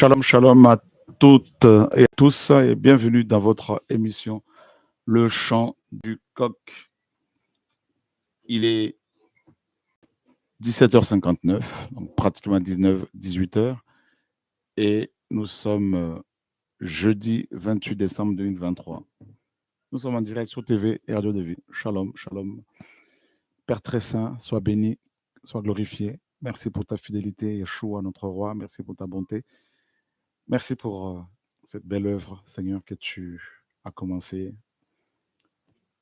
Shalom, shalom à toutes et à tous et bienvenue dans votre émission Le Chant du Coq. Il est 17h59, donc pratiquement 18h et nous sommes jeudi 28 décembre 2023. Nous sommes en direct sur TV et Radio de Vie. Shalom, shalom. Père très saint, sois béni, sois glorifié. Merci pour ta fidélité, Yeshua, notre roi. Merci pour ta bonté. Merci pour cette belle œuvre, Seigneur, que tu as commencé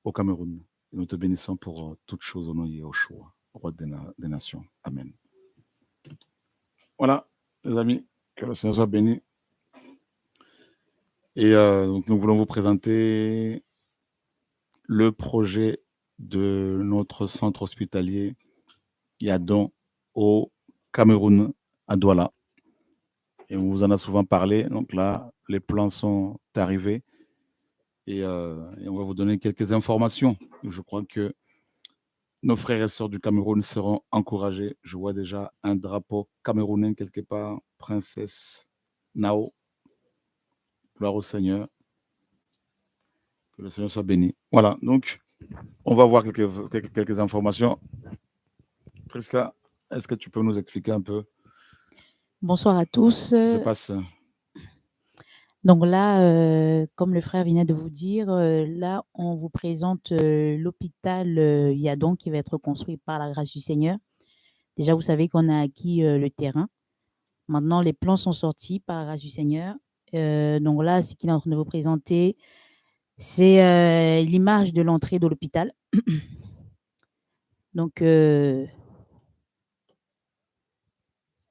au Cameroun. Et nous te bénissons pour toutes choses au nom de Yeshua, roi des nations. Amen. Voilà, les amis, que le Seigneur soit béni. Et donc nous voulons vous présenter le projet de notre centre hospitalier Yadon au Cameroun, à Douala. Et on vous en a souvent parlé. Donc là, les plans sont arrivés. Et on va vous donner quelques informations. Je crois que nos frères et sœurs du Cameroun seront encouragés. Je vois déjà un drapeau camerounais quelque part, princesse Nao. Gloire au Seigneur. Que le Seigneur soit béni. Voilà, donc on va voir quelques informations. Prisca, est-ce que tu peux nous expliquer un peu Bonsoir à tous. ce qui se passe? Donc là, comme le frère venait de vous dire, là, on vous présente l'hôpital Yadon qui va être construit par la grâce du Seigneur. Déjà, vous savez qu'on a acquis le terrain. Maintenant, les plans sont sortis par la grâce du Seigneur. Donc là, ce qu'il est en train de vous présenter, c'est l'image de l'entrée de l'hôpital. Donc,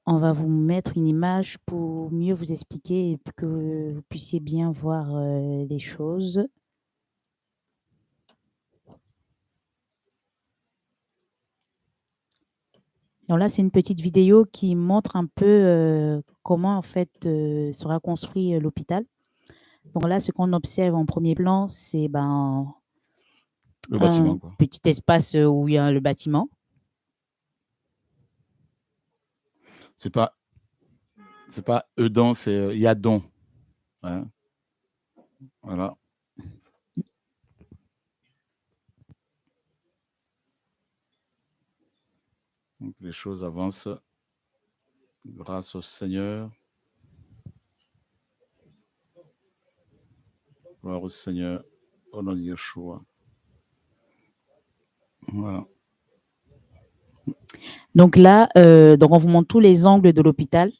on va vous mettre une image pour mieux vous expliquer et pour que vous puissiez bien voir les choses. Donc là, c'est une petite vidéo qui montre un peu comment en fait sera construit l'hôpital. Donc là, ce qu'on observe en premier plan, c'est Le bâtiment, un quoi. petit espace où il y a le bâtiment. C'est pas Eudon, c'est Yadon. Hein? Voilà. Donc, les choses avancent grâce au Seigneur. Gloire au Seigneur, au nom de Yeshua. Voilà. Donc là, donc on vous montre tous les angles de l'hôpital.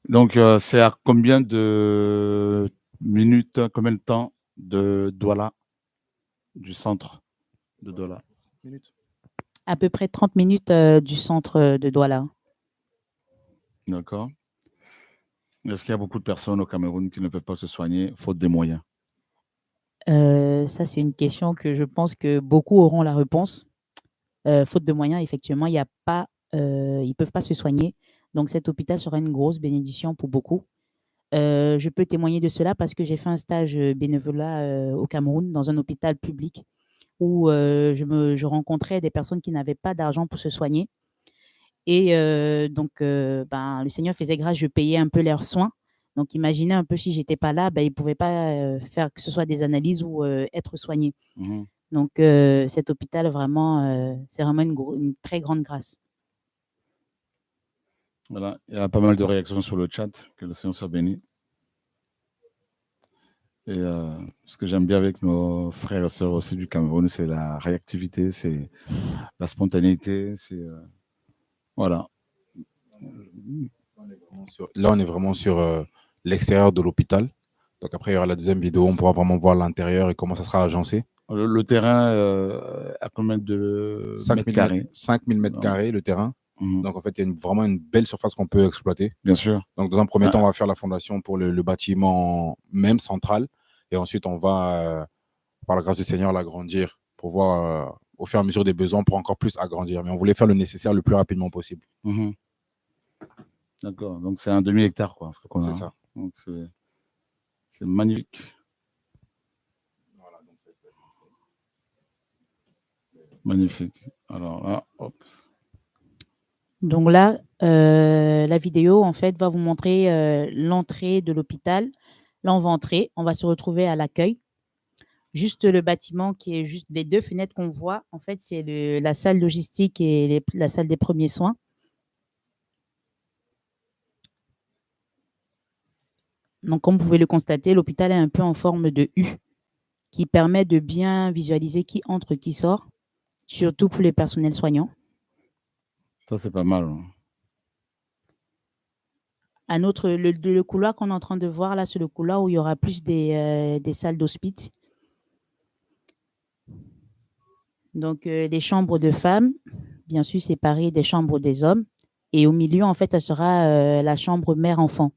Donc, c'est à combien de minutes, combien de temps de Douala, du centre de Douala? À peu près 30 minutes du centre de Douala. D'accord. Est-ce qu'il y a beaucoup de personnes au Cameroun qui ne peuvent pas se soigner faute des moyens? Ça, c'est une question que je pense que beaucoup auront la réponse. Faute de moyens, effectivement, il y a pas, ils ne peuvent pas se soigner. Donc, cet hôpital sera une grosse bénédiction pour beaucoup. Je peux témoigner de cela parce que j'ai fait un stage bénévolat au Cameroun dans un hôpital public où je rencontrais des personnes qui n'avaient pas d'argent pour se soigner. Et donc, le Seigneur faisait grâce, je payais un peu leurs soins. Donc, imaginez un peu si je n'étais pas là, ils ne pouvaient pas faire que ce soit des analyses ou être soignés. Mhm. Donc, cet hôpital, vraiment, c'est vraiment une très grande grâce. Voilà. Il y a pas mal de réactions sur le chat. Que le Seigneur soit béni. Et ce que j'aime bien avec nos frères et sœurs aussi du Cameroun, c'est la réactivité, c'est la spontanéité, c'est voilà. Là, on est vraiment sur l'extérieur de l'hôpital. Donc après, il y aura la deuxième vidéo, on pourra vraiment voir l'intérieur et comment ça sera agencé. Le terrain à combien de mètres carrés? 5000 mètres carrés, le terrain. Mhm. Donc en fait, il y a vraiment une belle surface qu'on peut exploiter. Bien sûr. Donc dans un premier temps, on va faire la fondation pour le bâtiment même central. Et ensuite, on va, par la grâce du Seigneur, l'agrandir pour voir au fur et à mesure des besoins pour encore plus agrandir. Mais on voulait faire le nécessaire le plus rapidement possible. Mhm. D'accord. Donc c'est un demi-hectare, quoi. C'est ça. Donc c'est magnifique. Voilà, donc Magnifique. Alors là, hop. Donc là, La vidéo, en fait, va vous montrer l'entrée de l'hôpital. Là, on va entrer, on va se retrouver à l'accueil. Juste le bâtiment qui est juste des 2 fenêtres qu'on voit, en fait, c'est la salle logistique et la salle des premiers soins. Donc, comme vous pouvez le constater, l'hôpital est un peu en forme de U, qui permet de bien visualiser qui entre, qui sort, surtout pour les personnels soignants. Ça, c'est pas mal. Le couloir qu'on est en train de voir là, c'est le couloir où il y aura plus des salles d'hospice. Donc, les chambres de femmes, bien sûr, séparées des chambres des hommes. Et au milieu, en fait, ça sera la chambre mère-enfant.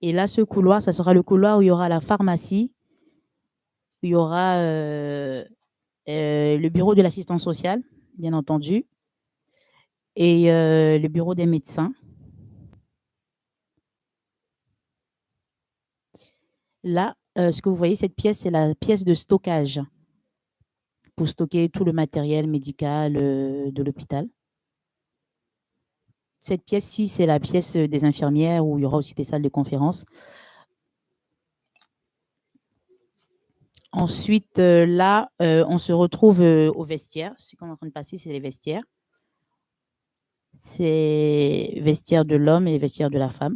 Et là, ce couloir, ça sera le couloir où il y aura la pharmacie, où il y aura le bureau de l'assistance sociale, bien entendu, et le bureau des médecins. Là, ce que vous voyez, cette pièce, c'est la pièce de stockage pour stocker tout le matériel médical de l'hôpital. Cette pièce-ci, c'est la pièce des infirmières où il y aura aussi des salles de conférence. Ensuite, là, on se retrouve au vestiaire. Ce qu'on est en train de passer, c'est les vestiaires. C'est vestiaire de l'homme et vestiaire de la femme.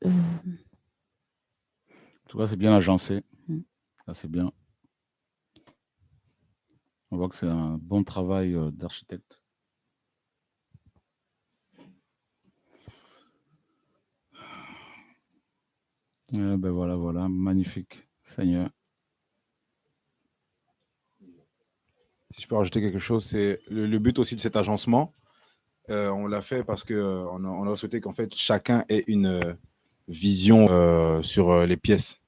En tout cas, c'est bien agencé. Ça, c'est bien. On voit que c'est un bon travail d'architecte. Ben voilà, magnifique, Seigneur. Si je peux rajouter quelque chose, c'est le but aussi de cet agencement. On l'a fait parce qu'on a souhaité qu'en fait, chacun ait une vision sur les pièces.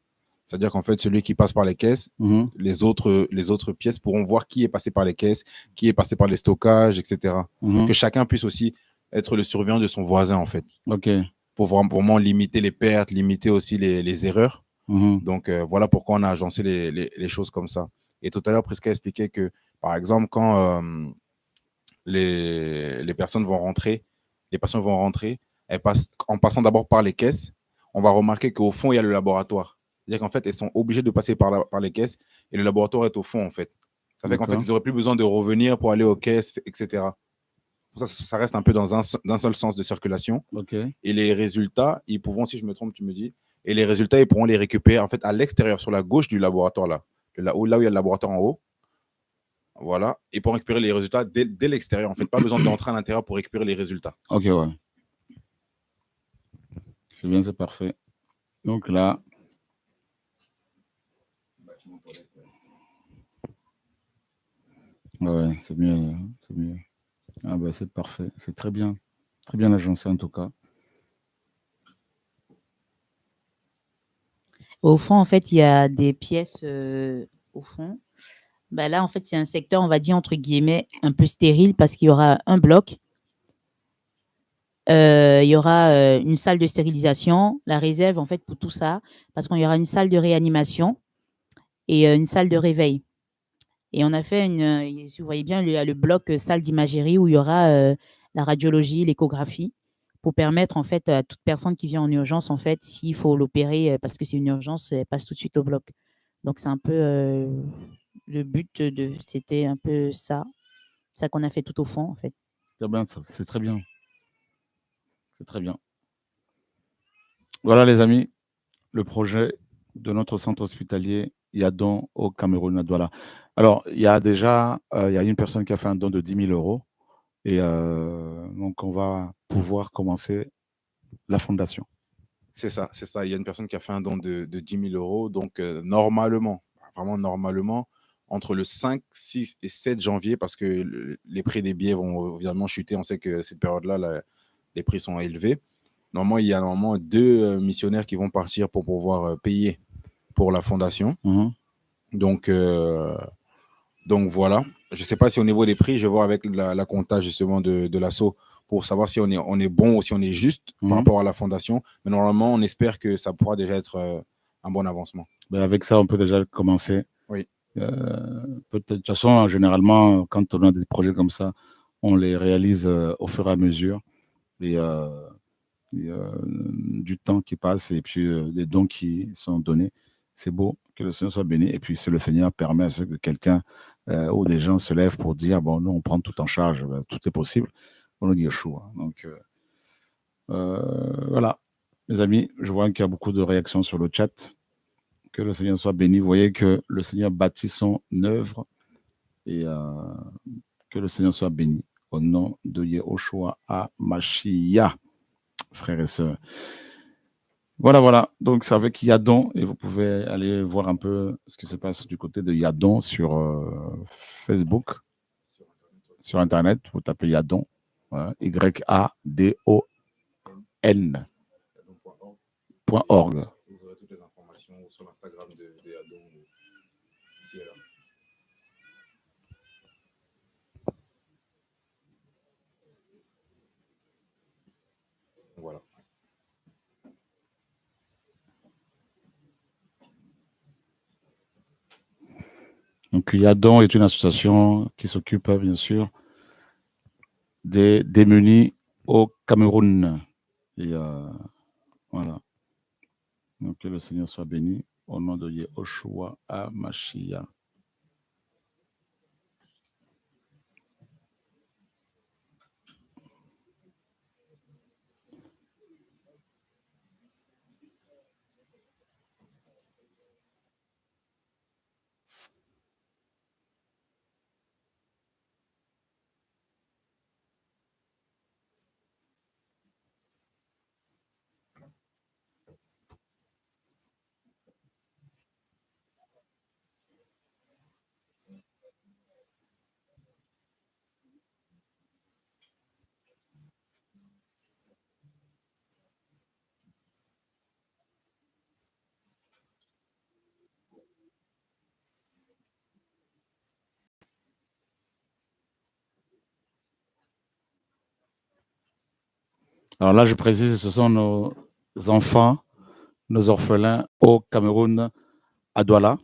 C'est-à-dire qu'en fait, celui qui passe par les caisses, les autres pièces pourront voir qui est passé par les caisses, qui est passé par les stockages, etc. Que chacun puisse aussi être le surveillant de son voisin, en fait. OK. Pour vraiment limiter les pertes, limiter aussi les erreurs. Donc, voilà pourquoi on a agencé les choses comme ça. Et tout à l'heure, Prisca expliquait que, par exemple, quand les personnes vont rentrer, en passant d'abord par les caisses, on va remarquer qu'au fond, il y a le laboratoire. C'est-à-dire qu'en fait, elles sont obligées de passer par les caisses et le laboratoire est au fond, en fait. Ça fait qu'en fait, ils n'auraient plus besoin de revenir pour aller aux caisses, etc. Ça reste un peu d'un seul sens de circulation. Okay. Et les résultats, ils pourront, si je me trompe, tu me dis, et les résultats, ils pourront les récupérer en fait à l'extérieur, sur la gauche du laboratoire, là où il y a le laboratoire en haut. Voilà. Ils pourront récupérer les résultats dès l'extérieur. En fait, pas besoin d'entrer à l'intérieur pour récupérer les résultats. Ok, ouais. C'est bien, c'est parfait. Donc là, ouais, c'est mieux, c'est mieux. Ah ben, c'est parfait, c'est très bien agencé en tout cas. Au fond, en fait, il y a des pièces au fond. Ben là, en fait, c'est un secteur, on va dire, entre guillemets, un peu stérile parce qu'il y aura un bloc. Il y aura une salle de stérilisation, la réserve, en fait, pour tout ça, parce qu'il y aura une salle de réanimation et une salle de réveil. Et on a fait si vous voyez bien, il y a le bloc salle d'imagerie où il y aura la radiologie, l'échographie, pour permettre en fait à toute personne qui vient en urgence, en fait, s'il faut l'opérer parce que c'est une urgence, elle passe tout de suite au bloc. Donc c'est un peu le but c'était un peu ça qu'on a fait tout au fond, en fait. C'est très bien. C'est très bien. Voilà les amis, le projet de notre centre hospitalier Yadon au Cameroun, à Douala. Alors, il y a déjà il y a une personne qui a fait un don de 10 000 euros et donc on va pouvoir commencer la fondation. C'est ça. Il y a une personne qui a fait un don de 10 000 euros. Donc, normalement, vraiment normalement, entre le 5, 6 et 7 janvier, parce que les prix des billets vont évidemment chuter. On sait que cette période-là, les prix sont élevés. Normalement, il y a 2 missionnaires qui vont partir pour pouvoir payer pour la fondation. Donc voilà. Je ne sais pas si au niveau des prix, je vais voir avec la compta justement de l'asso pour savoir si on est bon ou si on est juste par rapport à la fondation. Mais normalement, on espère que ça pourra déjà être un bon avancement. Ben avec ça, on peut déjà commencer. Oui. Peut-être, de toute façon, généralement, quand on a des projets comme ça, on les réalise au fur et à mesure. Et du temps qui passe et puis des dons qui sont donnés. C'est beau, que le Seigneur soit béni. Et puis, si le Seigneur permet à ce que quelqu'un ou des gens se lèvent pour dire, bon, nous, on prend tout en charge, ben, tout est possible, on nous dit Yeshua. Donc, voilà. Les amis, je vois qu'il y a beaucoup de réactions sur le chat. Que le Seigneur soit béni. Vous voyez que le Seigneur bâtit son œuvre et que le Seigneur soit béni. Au nom de Yehoshua HaMashiach, frères et sœurs. Voilà. Donc, c'est avec Yadon et vous pouvez aller voir un peu ce qui se passe du côté de Yadon sur Facebook, sur Internet. Vous tapez Yadon, YADON.org. Vous aurez toutes les informations sur l'Instagram de Yadon. Ici et là. Voilà. Donc, Yadon est une association qui s'occupe, bien sûr, des démunis au Cameroun. Et voilà. Donc, que le Seigneur soit béni au nom de Yehoshua HaMashiach. Alors là, je précise, ce sont nos enfants, nos orphelins au Cameroun, à Douala.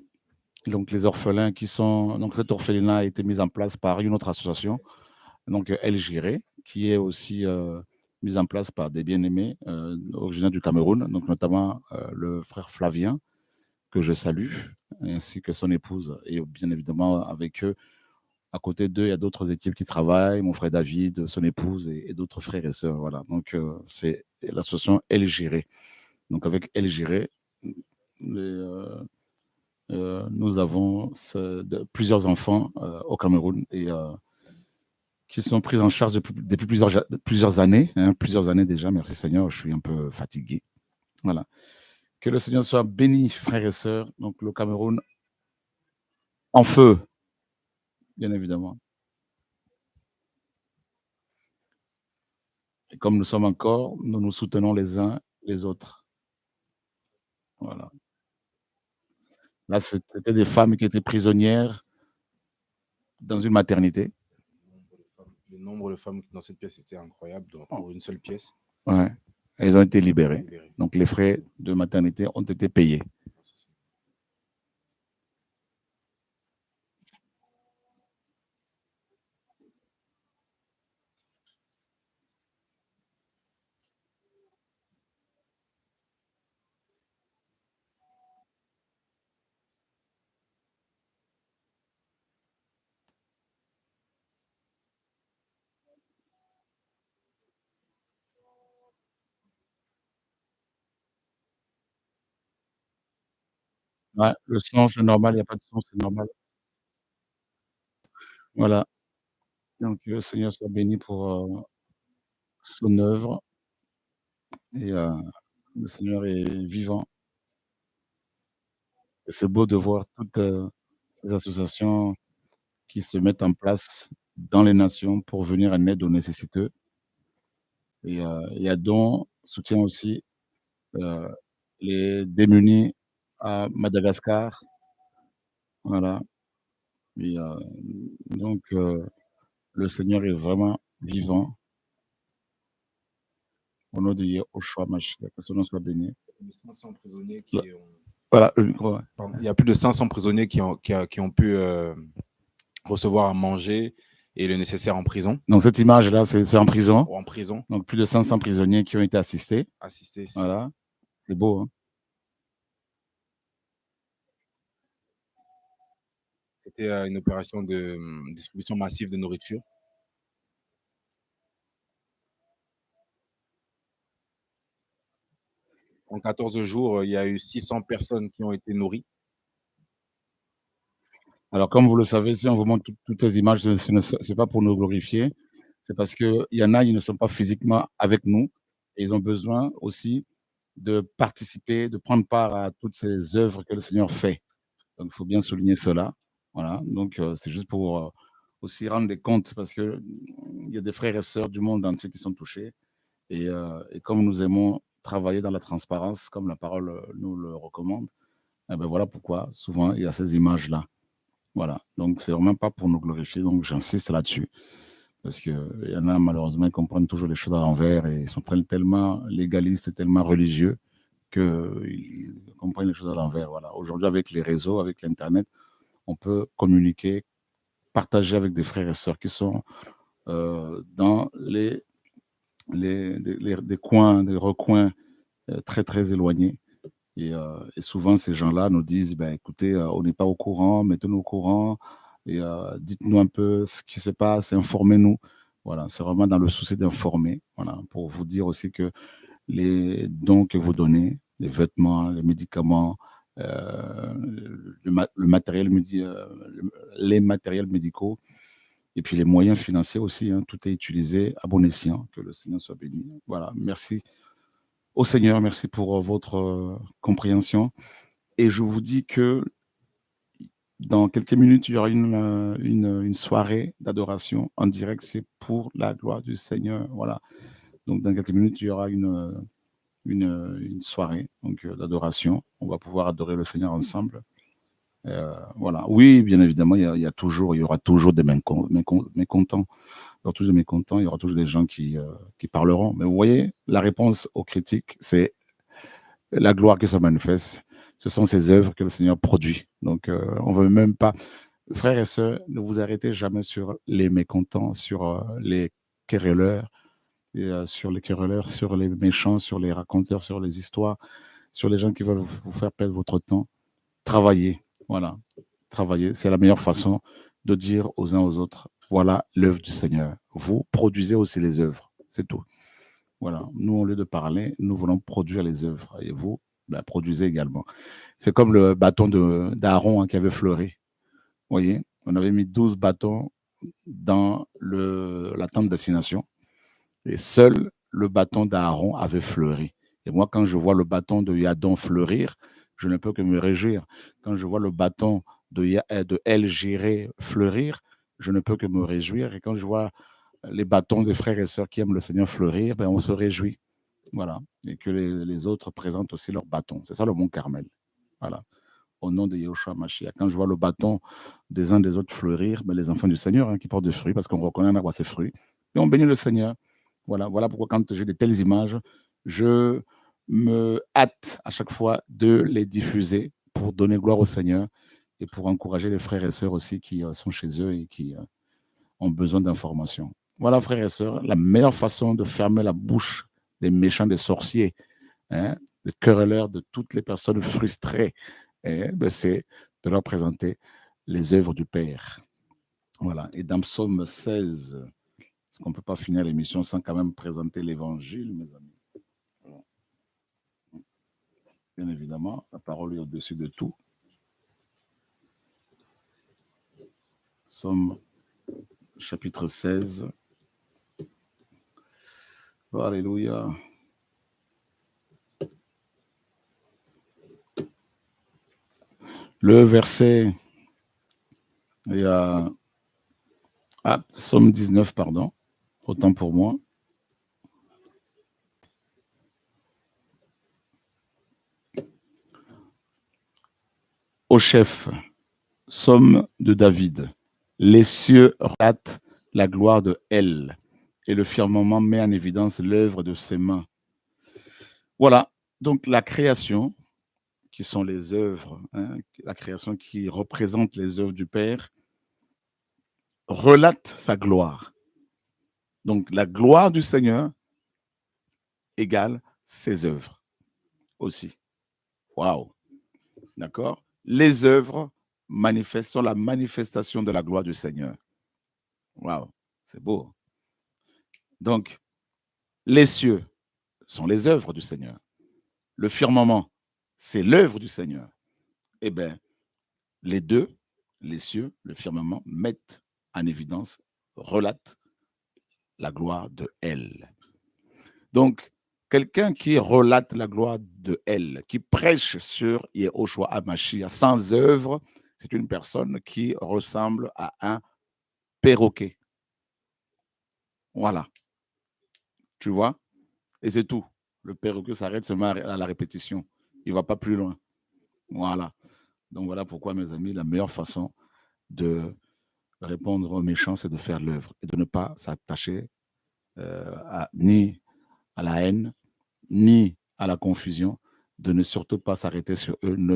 Donc, les orphelins qui sont. Donc, cet orphelinat a été mis en place par une autre association, donc El Giré, qui est aussi mise en place par des bien-aimés originaires du Cameroun, donc notamment le frère Flavien, que je salue, ainsi que son épouse. Et bien évidemment, avec eux, à côté d'eux, il y a d'autres équipes qui travaillent, mon frère David, son épouse et d'autres frères et sœurs. Voilà. Donc, c'est l'association El Giré. Donc, avec El Giré, nous avons plusieurs enfants au Cameroun et qui sont pris en charge depuis plusieurs années, plusieurs années déjà. Merci Seigneur, je suis un peu fatigué. Voilà. Que le Seigneur soit béni, frères et sœurs. Donc, le Cameroun en feu, bien évidemment. Et comme nous sommes encore, nous nous soutenons les uns les autres. Voilà. Là, c'était des femmes qui étaient prisonnières dans une maternité. Le nombre de femmes dans cette pièce était incroyable, donc pour une seule pièce. Ouais. Elles ont été libérées. Donc, les frais de maternité ont été payés. Ouais, le son, c'est normal, il n'y a pas de son, c'est normal. Voilà. Donc, le Seigneur soit béni pour son œuvre. Et le Seigneur est vivant. Et c'est beau de voir toutes ces associations qui se mettent en place dans les nations pour venir en aide aux nécessiteux. Et Yadon soutient aussi les démunis à Madagascar. Voilà. Et donc, le Seigneur est vraiment vivant. Au nom de Yahushua Mashiach, que son nom soit béni. 500 prisonniers Voilà, le micro, ouais. Il y a plus de 500 prisonniers qui ont pu recevoir à manger et le nécessaire en prison. Donc, cette image-là, c'est en prison. En prison. Donc, plus de 500 prisonniers qui ont été assistés. Voilà. C'est beau, hein? C'était une opération de distribution massive de nourriture. En 14 jours, il y a eu 600 personnes qui ont été nourries. Alors, comme vous le savez, si on vous montre toutes ces images, ce n'est pas pour nous glorifier, c'est parce qu'il y en a, ils ne sont pas physiquement avec nous et ils ont besoin aussi de participer, de prendre part à toutes ces œuvres que le Seigneur fait. Donc, il faut bien souligner cela. Voilà. Donc, c'est juste pour aussi rendre des comptes parce qu'il y a des frères et sœurs du monde entier qui sont touchés. Et comme nous aimons travailler dans la transparence, comme la parole nous le recommande, eh ben voilà pourquoi souvent il y a ces images-là. Voilà, donc c'est vraiment pas pour nous glorifier, donc j'insiste là-dessus. Parce qu'il y en a malheureusement qui comprennent toujours les choses à l'envers et ils sont tellement légalistes, tellement religieux qu'ils comprennent les choses à l'envers. Voilà. Aujourd'hui, avec les réseaux, avec l'Internet, on peut communiquer, partager avec des frères et sœurs qui sont dans des coins, des recoins très, très éloignés. Et souvent, ces gens-là nous disent, ben, écoutez, on n'est pas au courant, mettez-nous au courant, et dites-nous un peu ce qui se passe, informez-nous. Voilà, c'est vraiment dans le souci d'informer, voilà, pour vous dire aussi que les dons que vous donnez, les vêtements, les médicaments, le matériel, les matériels médicaux, et puis les moyens financiers aussi, hein, tout est utilisé à bon escient, que le Seigneur soit béni. Voilà, merci au Seigneur, merci pour votre compréhension. Et je vous dis que dans quelques minutes, il y aura une soirée d'adoration en direct. C'est pour la gloire du Seigneur. Voilà. Donc, dans quelques minutes, il y aura une soirée d'adoration. On va pouvoir adorer le Seigneur ensemble. Voilà. Oui, bien évidemment, il y aura toujours des mécontents. Il y aura toujours des mécontents. Il y aura toujours des gens qui parleront. Mais vous voyez, la réponse aux critiques, c'est la gloire que ça manifeste. Ce sont ces œuvres que le Seigneur produit. Donc, on ne veut même pas. Frères et sœurs, ne vous arrêtez jamais sur les mécontents, sur les querelleurs, sur les méchants, sur les raconteurs, sur les histoires, sur les gens qui veulent vous faire perdre votre temps. Travaillez. Voilà. Travaillez. C'est la meilleure façon de dire aux uns aux autres, voilà l'œuvre du Seigneur. Vous produisez aussi les œuvres. C'est tout. Voilà. Nous, au lieu de parler, nous voulons produire les œuvres. Et vous, ben, produisez également. C'est comme le bâton d'Aaron hein, qui avait fleuri. Vous voyez, on avait mis 12 bâtons dans la tente d'assignation. Et seul le bâton d'Aaron avait fleuri. Et moi, quand je vois le bâton de Yadon fleurir, je ne peux que me réjouir. Quand je vois le bâton de El Jiré fleurir, je ne peux que me réjouir. Et quand je vois les bâtons des frères et sœurs qui aiment le Seigneur fleurir, ben on se réjouit. Voilà. Et que les autres présentent aussi leurs bâtons. C'est ça le mont Carmel. Voilà. Au nom de Yahushua Mashiach. Quand je vois le bâton des uns des autres fleurir, ben les enfants du Seigneur hein, qui portent des fruits, parce qu'on reconnaît un arbre à ses fruits, et on bénit le Seigneur. Voilà pourquoi quand j'ai de telles images, je me hâte à chaque fois de les diffuser pour donner gloire au Seigneur et pour encourager les frères et sœurs aussi qui sont chez eux et qui ont besoin d'informations. Voilà, frères et sœurs, la meilleure façon de fermer la bouche des méchants, des sorciers, hein, des querelleurs, de toutes les personnes frustrées, ben c'est de leur présenter les œuvres du Père. Voilà. Et dans Psaume 16, parce qu'on ne peut pas finir l'émission sans quand même présenter l'évangile, mes amis. Voilà. Bien évidemment, la parole est au-dessus de tout. Psaume chapitre 16. Oh, alléluia. Le verset, il y a Psaume 19, pardon, autant pour moi. Au chef, Psaume de David. Les cieux relatent la gloire de Elle, et le firmament met en évidence l'œuvre de ses mains. Voilà. Donc, la création, qui sont les œuvres, hein, la création qui représente les œuvres du Père, relate sa gloire. Donc, la gloire du Seigneur égale ses œuvres aussi. Waouh! D'accord? Les œuvres sont la manifestation de la gloire du Seigneur. Waouh! C'est beau. Donc, les cieux sont les œuvres du Seigneur. Le firmament, c'est l'œuvre du Seigneur. Eh bien, les deux, les cieux, le firmament, mettent en évidence, relatent la gloire de Elle. Donc, quelqu'un qui relate la gloire de Elle, qui prêche sur Yehoshua HaMashiach sans œuvre, c'est une personne qui ressemble à un perroquet. Voilà. Tu vois? Et c'est tout. Le perroquet s'arrête seulement à la répétition. Il ne va pas plus loin. Voilà. Donc voilà pourquoi, mes amis, la meilleure façon de répondre aux méchants, c'est de faire l'œuvre et de ne pas s'attacher ni à la haine, ni à la confusion, de ne surtout pas s'arrêter sur eux, ne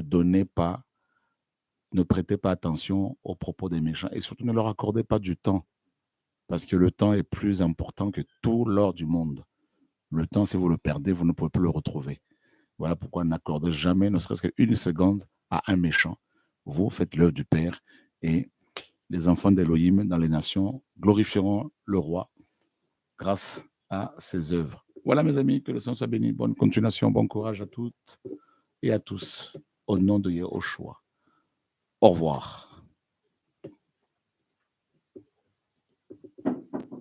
prêtez pas attention aux propos des méchants et surtout ne leur accordez pas du temps, parce que le temps est plus important que tout l'or du monde. Le temps, si vous le perdez, vous ne pouvez plus le retrouver. Voilà pourquoi n'accordez jamais, ne serait-ce qu'une seconde, à un méchant. Vous faites l'œuvre du Père et les enfants d'Élohim dans les nations glorifieront le roi grâce à ses œuvres. Voilà, mes amis, que le Seigneur soit béni. Bonne continuation, bon courage à toutes et à tous. Au nom de Yehoshua. Au revoir.